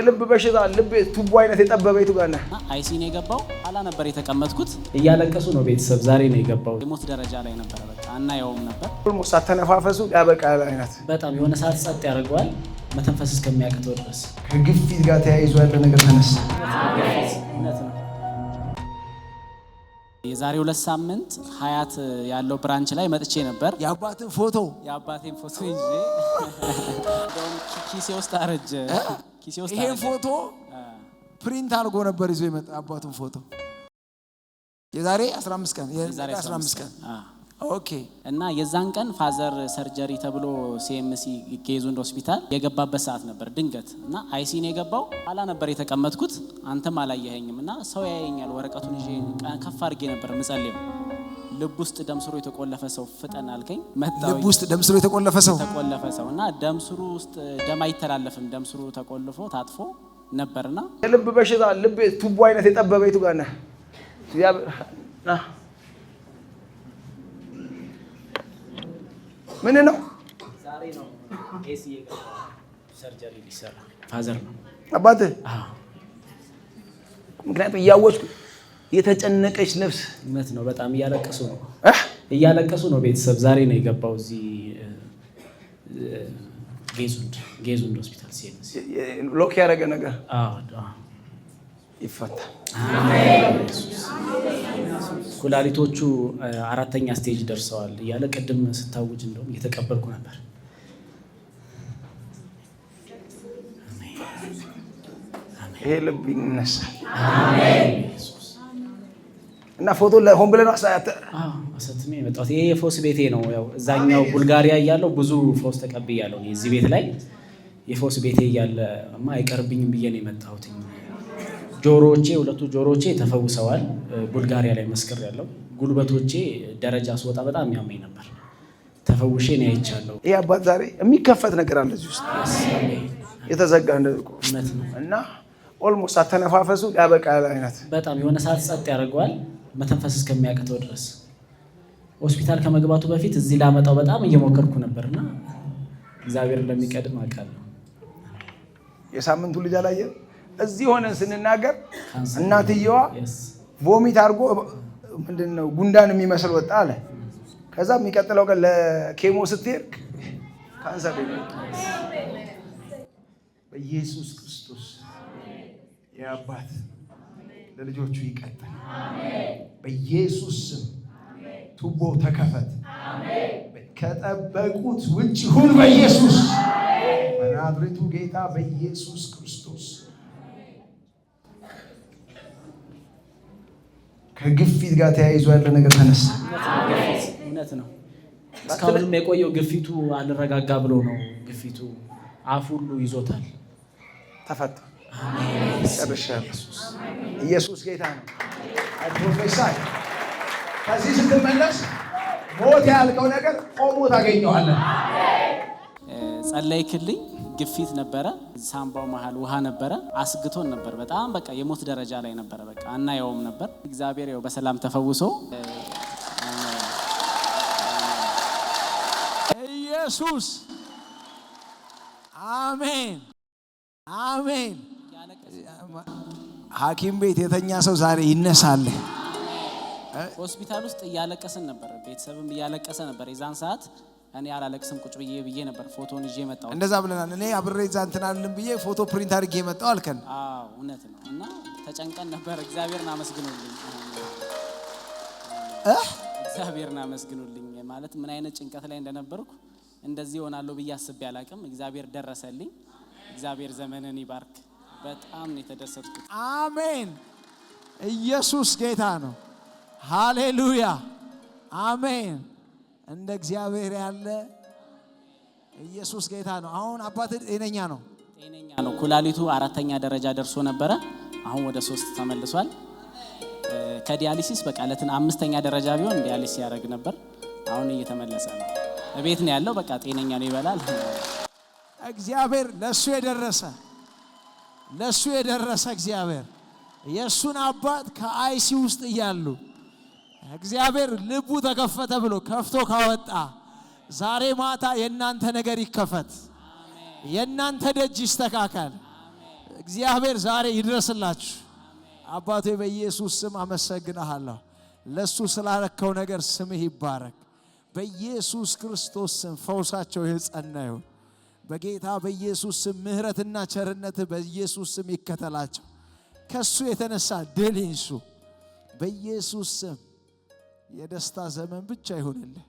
የልብ በሽታ ልብ ቱቦ አይነት የጠበበ ይቱ ጋር ነው። አይሲን የገባው ኋላ ነበር የተቀመጥኩት። እያለቀሱ ነው ቤተሰብ። ዛሬ ነው የገባው። የሞት ደረጃ ላይ ነበር። በቃ አናየውም ነበር። ኦልሞስት አተነፋፈሱ ያበቃል አይነት በጣም የሆነ ሰዓት ጸጥ ያደርገዋል መተንፈስ እስከሚያቅተው ድረስ። ከግፊት ጋር ተያይዞ ያለ ነገር ተነሳ። እውነት ነው። የዛሬ 2 ሳምንት ሀያት ያለው ብራንች ላይ መጥቼ ነበር። የአባቴን ፎቶ ይዤ ኪሴ ውስጥ አረጀ። ይሄን ፎቶ ፕሪንት አድርጎ ነበር ይዞ የመጣ አባቱን ፎቶ የዛሬ 15 ቀን ኦኬ። እና የዛን ቀን ፋዘር ሰርጀሪ ተብሎ ሲኤምሲ ጌዙንድ ሆስፒታል የገባበት ሰዓት ነበር ድንገት። እና አይሲን የገባው ኋላ ነበር የተቀመጥኩት። አንተም አላየኸኝም። እና ሰው ያየኛል። ወረቀቱን ይዤ ከፍ አድርጌ ነበር ምጸልየው። ልብ ውስጥ ደም ስሩ የተቆለፈ ሰው ፍጠን አልከኝ። መጣው። ልብ ውስጥ ደም ስሩ የተቆለፈ ሰው እና ደም ስሩ ውስጥ ደም አይተላለፍም። ደም ስሩ ተቆልፎ ታጥፎ ነበርና የልብ በሽታ ልብ ቱቦ አይነት የጠበበ ይቱ ጋር ነው። ምን ነው ዛሬ ነው ኤሲ ሰርጀሪ ሊሰራ ፋዘር ነው አባቴ። ምክንያቱም እያወጭኩ የተጨነቀች ነፍስ እውነት ነው። በጣም እያለቀሱ ነው ቤተሰብ። ዛሬ ነው የገባው እዚህ ጌዙንድ ሆስፒታል ሲኤምሲ። ሎክ ያደረገ ነገር ይፈታ። ኩላሊቶቹ 4ኛ ስቴጅ ደርሰዋል እያለ ቅድም ስታውጅ እንደውም እየተቀበልኩ ነበር። ይሄ ልብ ይነሳል። እና ፎቶ ለሆን ብለን አሰትሜ የመጣሁት ይሄ የፎስ ቤቴ ነው። ያው እዛኛው ቡልጋሪያ እያለሁ ብዙ ፎስ ተቀብያለሁ። እዚህ ቤት ላይ የፎስ ቤቴ እያለማ አይቀርብኝም ብዬ ነው የመጣሁት። ሁለቱ ጆሮቼ ተፈውሰዋል። ቡልጋሪያ ላይ መስክር ያለው ጉልበቶቼ ደረጃ ስወጣ በጣም ያመኝ ነበር። ተፈውሼ ነው አይቻለሁ። ይሄ አባት ዛሬ የሚከፈት ነገር አለ እዚህ ውስጥ የተዘጋ እውነት ነው። እና ኦልሞስት አተነፋፈሱ ያበቃል አይነት በጣም የሆነ ሰዓት ጸጥ ያደርገዋል መተንፈስ እስከሚያቅተው ድረስ። ሆስፒታል ከመግባቱ በፊት እዚህ ላመጣው በጣም እየሞከርኩ ነበርና እግዚአብሔር እንደሚቀድም አውቃለሁ። የሳምንቱ ልጅ አላየህ? እዚህ ሆነን ስንናገር እናትየዋ ቮሚት አድርጎ ምንድነው ጉንዳን የሚመስል ወጣ አለ። ከዛ የሚቀጥለው ቀን ለኬሞ ስትሄድ ካንሰር በኢየሱስ ክርስቶስ የአባት ለልጆቹ ይቀጥል። በኢየሱስ ስም ቱቦ ተከፈት። ከጠበቁት ውጭ ሁን በኢየሱስ በናዝሬቱ ጌታ በኢየሱስ ክርስቶስ። ከግፊት ጋር ተያይዞ ያለ ነገር ተነሳ። እውነት ነው። እስካሁንም የቆየው ግፊቱ አልረጋጋ ብሎ ነው። ግፊቱ አፍ ሁሉ ይዞታል። ተፈታ። ኢየሱስ ጌታ ነው። ፕሮፌሰር ከዚህ ስትመለስ ሞት ያልከው ነገር ቆሞ ታገኘዋለህ። ጸለይክልኝ። ግፊት ነበረ፣ ሳምባው መሃል ውሃ ነበረ፣ አስግቶን ነበር። በጣም በቃ የሞት ደረጃ ላይ ነበረ። በቃ አናየውም ነበር። እግዚአብሔር ያው በሰላም ተፈውሶ ኢየሱስ አሜን አሜን። ሐኪም ቤት የተኛ ሰው ዛሬ ይነሳል። ሆስፒታል ውስጥ እያለቀስን ነበር። ቤተሰብም እያለቀሰ ነበር። የዛን ሰዓት እኔ አላለቅስም ቁጭ ብዬ ነበር ፎቶን ይዤ መጣሁ። እንደዛ ብለናል። እኔ አብሬ እዛ እንትን አልልም ብዬ ፎቶ ፕሪንት አድርጌ መጣሁ አልከን። አዎ እውነት ነው። እና ተጨንቀን ነበር። እግዚአብሔርን አመስግኑልኝ። እግዚአብሔርን አመስግኑልኝ። ማለት ምን አይነት ጭንቀት ላይ እንደነበርኩ እንደዚህ ሆናለሁ ብዬ አስቤ አላቅም። እግዚአብሔር ደረሰልኝ። እግዚአብሔር ዘመንን ይባርክ። በጣም ነው የተደሰትኩት። አሜን። ኢየሱስ ጌታ ነው። ሃሌሉያ አሜን። እንደ እግዚአብሔር ያለ ኢየሱስ ጌታ ነው። አሁን አባት ጤነኛ ነው። ኩላሊቱ 4ኛ ደረጃ ደርሶ ነበረ። አሁን ወደ 3 ተመልሷል። ከዲያሊሲስ በቃ ለትን 5ኛ ደረጃ ቢሆን ዲያሊሲስ ያደርግ ነበር። አሁን እየተመለሰ ነው። ቤት ነው ያለው። በቃ ጤነኛ ነው፣ ይበላል። እግዚአብሔር ለሱ የደረሰ እግዚአብሔር የሱን አባት ከአይሲ ውስጥ እያሉ እግዚአብሔር ልቡ ተከፈተ ብሎ ከፍቶ ካወጣ ዛሬ ማታ የእናንተ ነገር ይከፈት። የእናንተ ደጅ ይስተካከል። እግዚአብሔር ዛሬ ይድረስላችሁ። አባቴ በኢየሱስ ስም አመሰግናለሁ። ለሱ ስላረከው ነገር ስምህ ይባረክ። በኢየሱስ ክርስቶስ ስም ፈውሳቸው የጸና ይሁን። በጌታ በኢየሱስ ስም ምህረትና ቸርነት በኢየሱስ ስም ይከተላቸው። ከሱ የተነሳ ድል ይንሱ። በኢየሱስ ስም የደስታ ዘመን ብቻ ይሁንልህ።